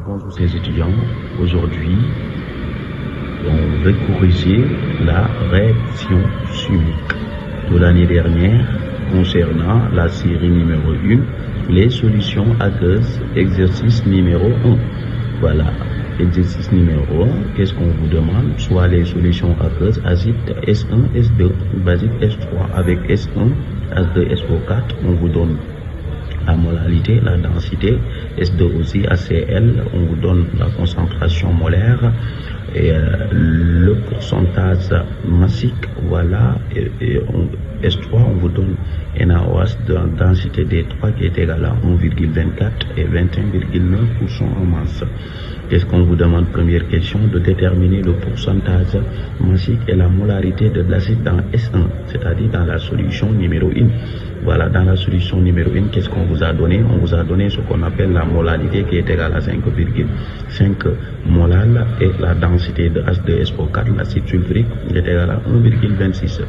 Bonjour ces étudiants, aujourd'hui on va corriger la réaction chimique de l'année dernière concernant la série numéro 1, les solutions aqueuses, exercice numéro 1. Voilà, exercice numéro 1, qu'est-ce qu'on vous demande? Soit les solutions aqueuses, acide S1, S2, basique S3, avec S1, H2, SO4, on vous donne la molarité, la densité, S2 aussi, ACl, on vous donne la concentration molaire et le pourcentage massique, voilà, et S3, on vous donne NaOH de densité D3 qui est égale à 1,24 et 21,9% en masse. Qu'est-ce qu'on vous demande? Première question, de déterminer le pourcentage massique et la molarité de l'acide dans S1, c'est-à-dire dans la solution numéro 1. Voilà, dans la solution numéro 1, qu'est-ce qu'on vous a donné? On vous a donné ce qu'on appelle la molarité qui est égale à 5,5 molal et la densité de H2SO4, l'acide sulfurique, est égale à 1,26.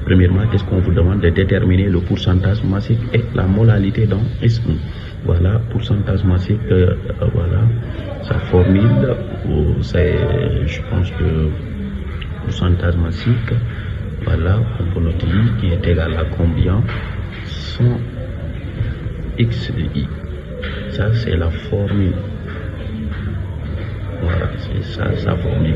Premièrement, qu'est-ce qu'on vous demande? De déterminer le pourcentage massique et la molarité dans S1. Voilà, pourcentage massique, voilà, sa formule, c'est, je pense que pourcentage massique, voilà, componente I qui est égal à combien? 100 x de I. Ça, c'est la formule. Voilà, c'est ça, sa formule.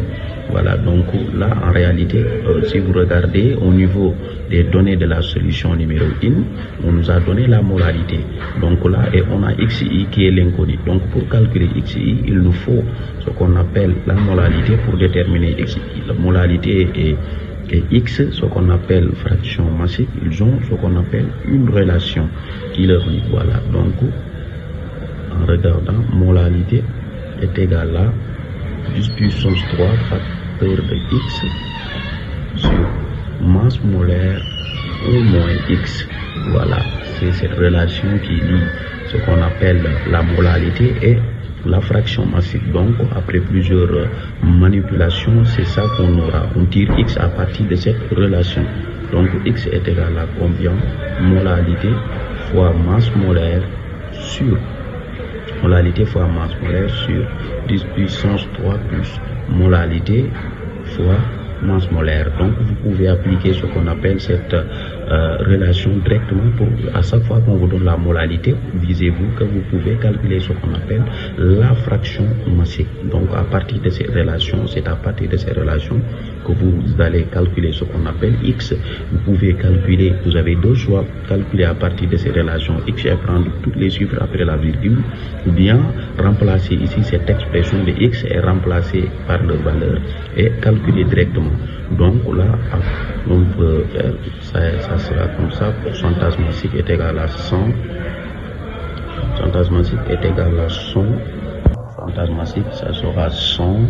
Voilà, donc là, en réalité, si vous regardez au niveau des données de la solution numéro 1, on nous a donné la molarité. Donc là, et on a XI qui est l'inconnu. Donc pour calculer XI, il nous faut ce qu'on appelle la molarité pour déterminer XI. La molarité est X, ce qu'on appelle fraction massique, ils ont ce qu'on appelle une relation qui leur lie. Voilà, donc en regardant, molarité est égale à 10 puissance 3 facteur de X sur masse molaire au moins X. Voilà, c'est cette relation qui lie ce qu'on appelle la molarité et la fraction massique. Donc après plusieurs manipulations, c'est ça qu'on aura. On tire X à partir de cette relation. Donc X est égal à combien? Molarité fois masse molaire sur molarité fois masse molaire sur 10 puissance 3 plus molarité fois masse molaire. Donc vous pouvez appliquer ce qu'on appelle cette relation directement pour à chaque fois qu'on vous donne la molarité, visez-vous que vous pouvez calculer ce qu'on appelle la fraction massique. Donc à partir de ces relations, c'est à partir de ces relations que vous allez calculer ce qu'on appelle X. Vous pouvez calculer, vous avez deux choix, calculer à partir de ces relations X et prendre tous les chiffres après la virgule, ou bien remplacer ici cette expression de X et remplacer par leur valeur et calculer directement. Donc là, on peut faire ça sera comme ça. Pourcentage massique est égal à 100. Pourcentage massique est égal à 100. Pourcentage massique, ça sera 100.